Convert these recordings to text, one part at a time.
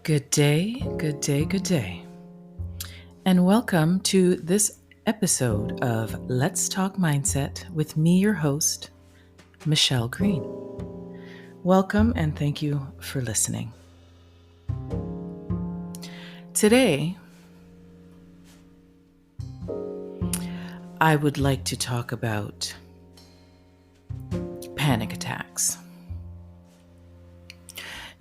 Good day, good day, good day. And welcome to this episode of Let's Talk Mindset with me, your host, Michelle Green. Welcome and thank you for listening. Today, I would like to talk about panic attacks.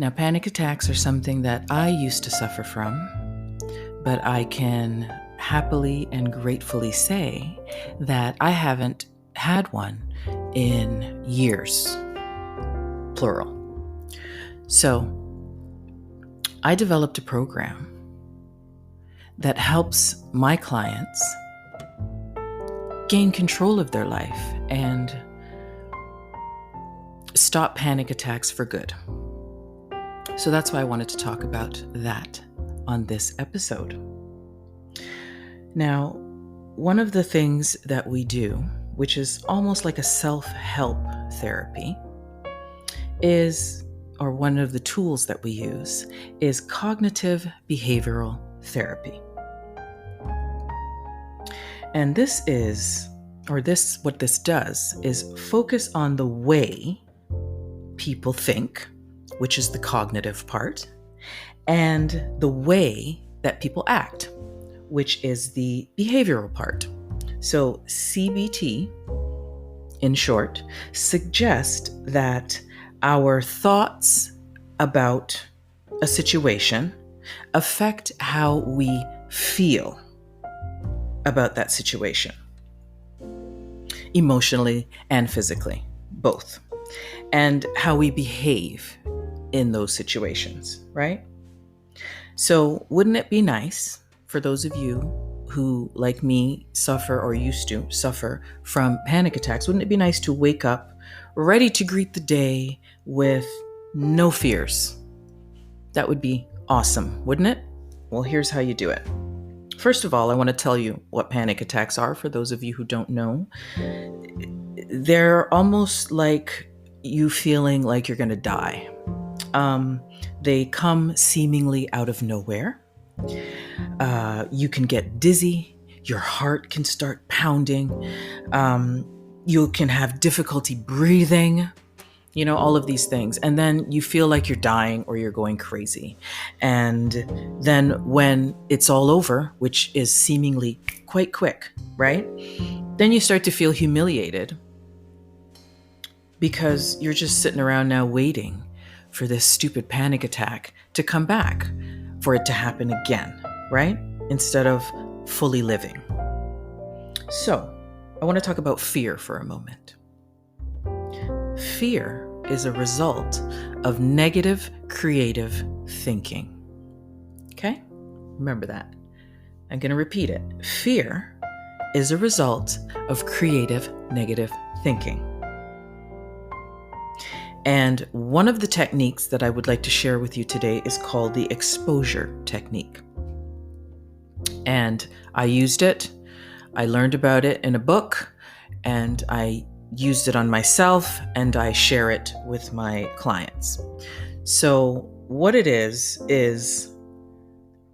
Now, panic attacks are something that I used to suffer from, but I can happily and gratefully say that I haven't had one in years, plural. So, I developed a program that helps my clients gain control of their life and stop panic attacks for good. So that's why I wanted to talk about that on this episode. Now, one of the things that we do, which is almost like a self-help therapy, or one of the tools that we use, is cognitive behavioral therapy. And what this does is focus on the way people think, which is the cognitive part, and the way that people act, which is the behavioral part. So CBT, in short, suggests that our thoughts about a situation affect how we feel about that situation, emotionally and physically, both, and how we behave in those situations, right? So wouldn't it be nice for those of you who, like me, suffer or used to suffer from panic attacks, wouldn't it be nice to wake up ready to greet the day with no fears? That would be awesome, wouldn't it? Well, here's how you do it. First of all, I want to tell you what panic attacks are for those of you who don't know. They're almost like you feeling like you're going to die. They come seemingly out of nowhere. You can get dizzy. Your heart can start pounding. You can have difficulty breathing, all of these things. And then you feel like you're dying or you're going crazy. And then when it's all over, which is seemingly quite quick, right? Then you start to feel humiliated because you're just sitting around now waiting for this stupid panic attack to come back, for it to happen again, right? Instead of fully living. So, I want to talk about fear for a moment. Fear is a result of negative creative thinking. Okay? Remember that. I'm going to repeat it. Fear is a result of creative negative thinking. And one of the techniques that I would like to share with you today is called the exposure technique. And I used it. I learned about it in a book, and I used it on myself, and I share it with my clients. So what it is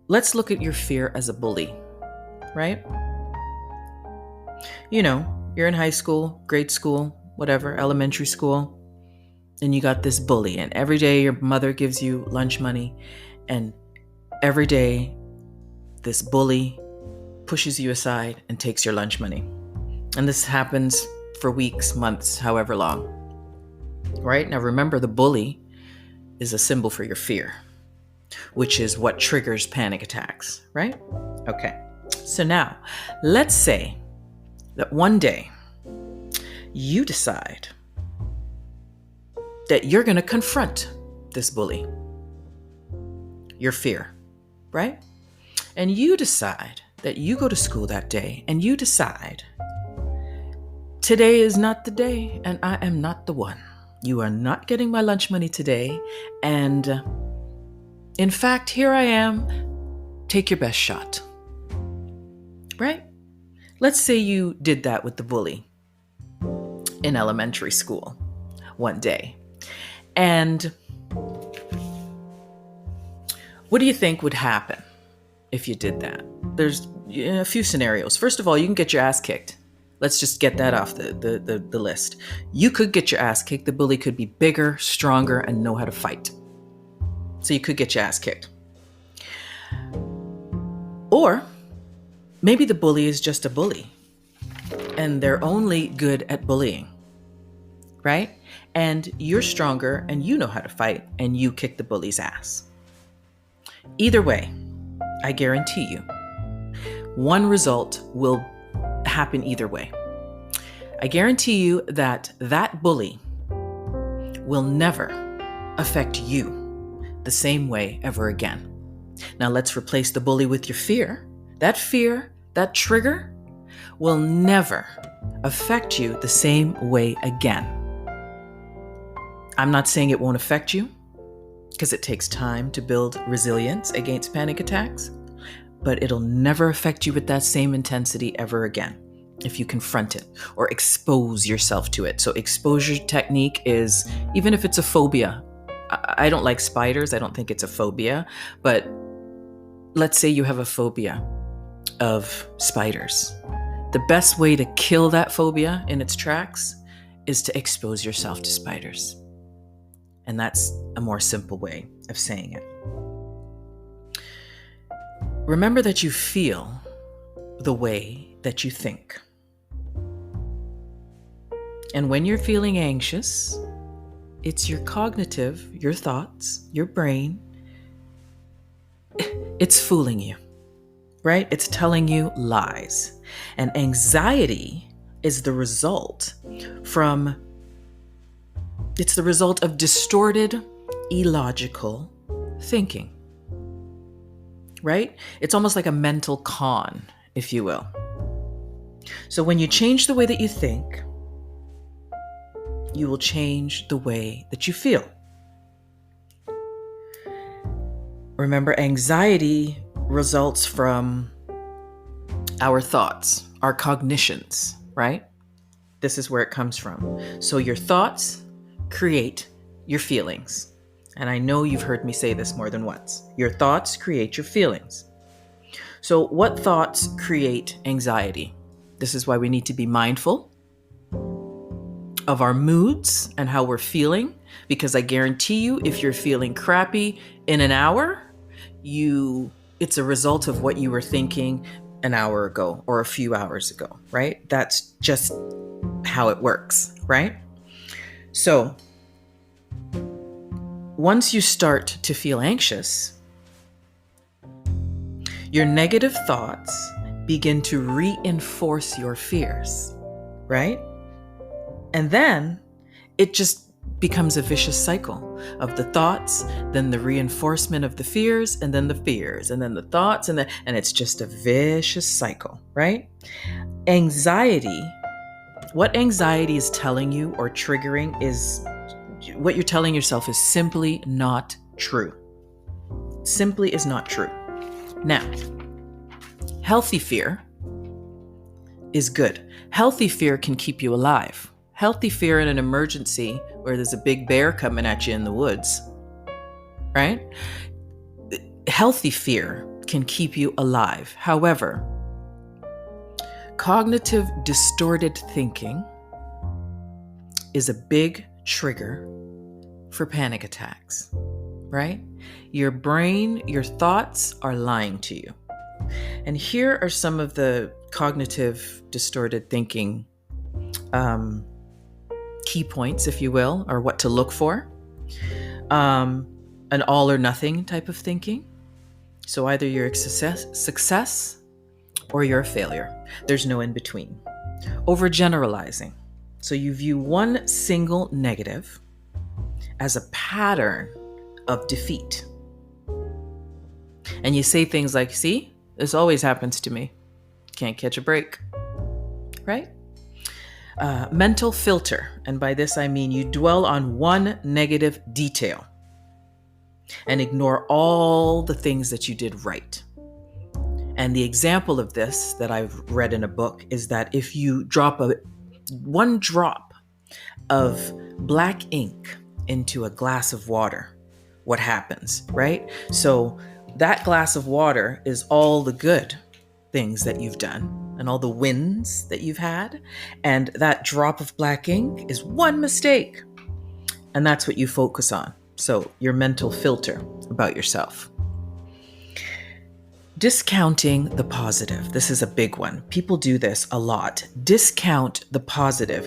let's look at your fear as a bully, right? You're in high school, grade school, whatever, elementary school, and you got this bully, and every day your mother gives you lunch money, and every day this bully pushes you aside and takes your lunch money. And this happens for weeks, months, however long. Right? Now remember, the bully is a symbol for your fear, which is what triggers panic attacks, right? Okay. So now, let's say that one day you decide that you're going to confront this bully, your fear, right? And you decide that you go to school that day and you decide, today is not the day and I am not the one. You are not getting my lunch money today. And in fact, here I am. Take your best shot. Right? Let's say you did that with the bully in elementary school one day. And What do you think would happen if you did that? There's a few scenarios. First of all, you can get your ass kicked. Let's just get that off the list. You could get your ass kicked. The bully could be bigger, stronger, and know how to fight. So you could get your ass kicked. Or maybe the bully is just a bully and they're only good at bullying, right? And you're stronger and you know how to fight and you kick the bully's ass. Either way, I guarantee you, one result will happen either way. I guarantee you that that bully will never affect you the same way ever again. Now let's replace the bully with your fear. That fear, that trigger, will never affect you the same way again. I'm not saying it won't affect you, because it takes time to build resilience against panic attacks, but it'll never affect you with that same intensity ever again if you confront it or expose yourself to it. So exposure technique is, even if it's a phobia, I don't like spiders, I don't think it's a phobia, but let's say you have a phobia of spiders. The best way to kill that phobia in its tracks is to expose yourself to spiders. And that's a more simple way of saying it. Remember that you feel the way that you think. And when you're feeling anxious, it's your cognitive, your thoughts, your brain, it's fooling you, right? It's telling you lies. And anxiety is the result it's the result of distorted, illogical thinking, right? It's almost like a mental con, if you will. So when you change the way that you think, you will change the way that you feel. Remember, anxiety results from our thoughts, our cognitions, right? This is where it comes from. So your thoughts create your feelings. And I know you've heard me say this more than once. Your thoughts create your feelings. So what thoughts create anxiety? This is why we need to be mindful of our moods and how we're feeling, because I guarantee you, if you're feeling crappy in an hour, it's a result of what you were thinking an hour ago or a few hours ago, right? That's just how it works, right? So once you start to feel anxious, your negative thoughts begin to reinforce your fears, right? And then it just becomes a vicious cycle of the thoughts, then the reinforcement of the fears, and then the fears, and then the thoughts, and it's just a vicious cycle, right? Anxiety, what anxiety is telling you or triggering is what you're telling yourself is simply not true. Simply is not true. Now, healthy fear is good. Healthy fear can keep you alive. Healthy fear in an emergency where there's a big bear coming at you in the woods, right? Healthy fear can keep you alive. However, cognitive distorted thinking is a big trigger for panic attacks, right? Your brain, your thoughts are lying to you. And here are some of the cognitive distorted thinking key points, if you will, or what to look for. An all or nothing type of thinking. So either you're a success or you're a failure. There's no in between. Overgeneralizing. So you view one single negative as a pattern of defeat. And you say things like, see, this always happens to me. Can't catch a break, right? Mental filter. And by this, I mean you dwell on one negative detail and ignore all the things that you did right. And the example of this that I've read in a book is that if you drop one drop of black ink into a glass of water, what happens, right? So that glass of water is all the good things that you've done and all the wins that you've had. And that drop of black ink is one mistake. And that's what you focus on. So your mental filter about yourself. Discounting the positive. This is a big one. People do this a lot. Discount the positive.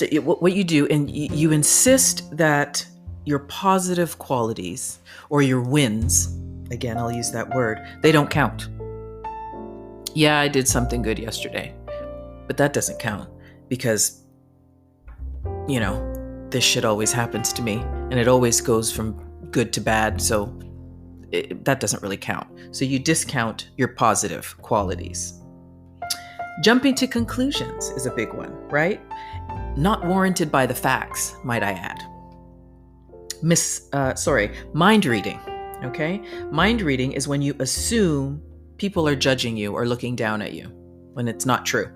What you do, and you insist that your positive qualities or your wins, again, I'll use that word, they don't count. Yeah, I did something good yesterday, but that doesn't count because, this shit always happens to me and it always goes from good to bad. So that doesn't really count. So you discount your positive qualities. Jumping to conclusions is a big one, right? Not warranted by the facts, might I add. Mind reading, okay? Mind reading is when you assume people are judging you or looking down at you when it's not true.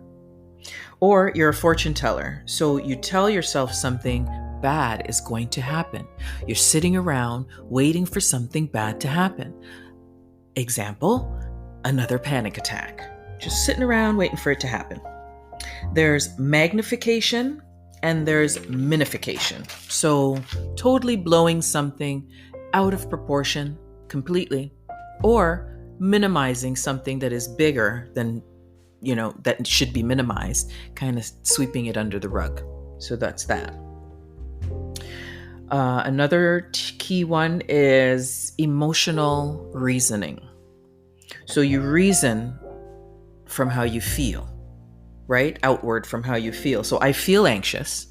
Or you're a fortune teller, so you tell yourself something bad is going to happen. You're sitting around waiting for something bad to happen. Example, another panic attack. Just sitting around waiting for it to happen. There's magnification and there's minification. So totally blowing something out of proportion completely, or minimizing something that is bigger than, that should be minimized, kind of sweeping it under the rug. So that's that. Another key one is emotional reasoning. So you reason from how you feel, right? Outward from how you feel. So I feel anxious,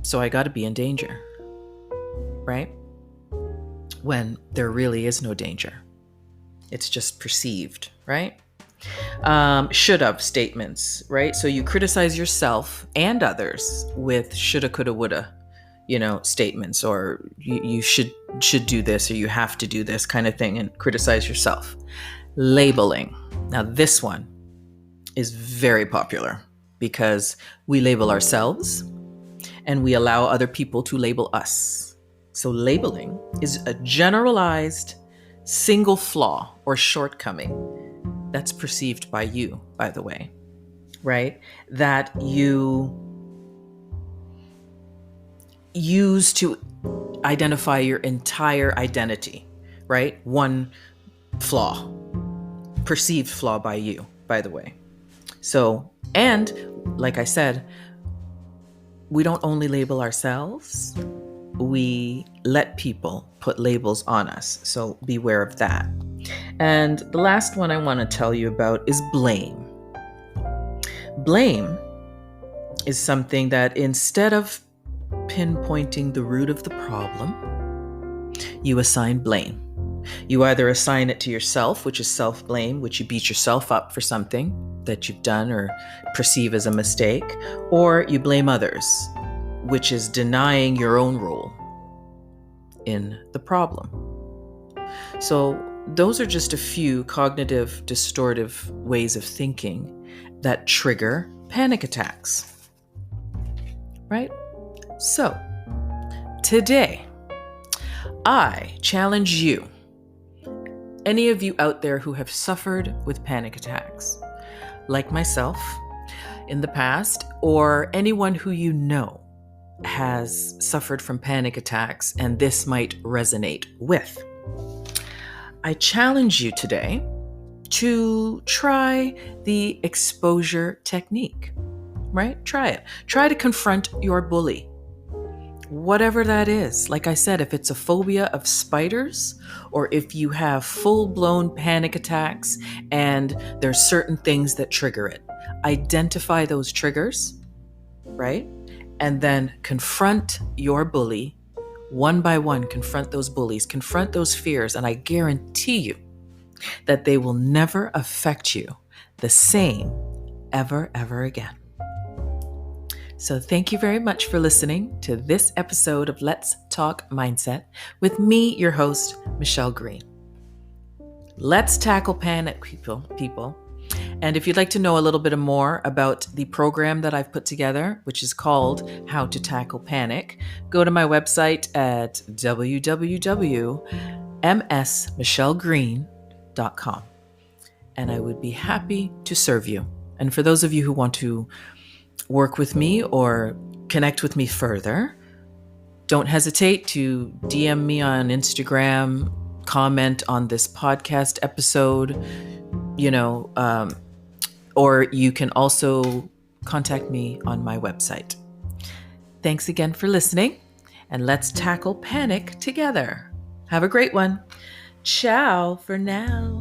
so I got to be in danger, right? When there really is no danger. It's just perceived, right? Should have statements, right? So you criticize yourself and others with shoulda, coulda, woulda, statements, or you should do this, or you have to do this kind of thing, and criticize yourself. Labeling. Now this one is very popular because we label ourselves and we allow other people to label us. So labeling is a generalized single flaw or shortcoming that's perceived by you, by the way, right? That you use to identify your entire identity, right? One flaw, perceived flaw by you, by the way. So, and like I said, we don't only label ourselves, we let people put labels on us. So beware of that. And the last one I want to tell you about is blame. Blame is something that instead of pinpointing the root of the problem, you assign blame. You either assign it to yourself, which is self-blame, which you beat yourself up for something that you've done or perceive as a mistake, or you blame others, which is denying your own role in the problem. So those are just a few cognitive distortive ways of thinking that trigger panic attacks, right? So today, I challenge you, any of you out there who have suffered with panic attacks, like myself in the past, or anyone who you know has suffered from panic attacks and this might resonate with. I challenge you today to try the exposure technique, right? Try it. Try to confront your bully. Whatever that is. Like I said, if it's a phobia of spiders, or if you have full-blown panic attacks and there's certain things that trigger it, identify those triggers, right? And then confront your bully one by one. Confront those bullies, confront those fears, and I guarantee you that they will never affect you the same ever again. So thank you very much for listening to this episode of Let's Talk Mindset with me, your host, Michelle Green. Let's tackle panic, people, And if you'd like to know a little bit more about the program that I've put together, which is called How to Tackle Panic, go to my website at www.msmichellegreen.com. And I would be happy to serve you. And for those of you who want to work with me or connect with me further, don't hesitate to DM me on Instagram, comment on this podcast episode, or you can also contact me on my website. Thanks again for listening, and let's tackle panic together. Have a great one. Ciao for now.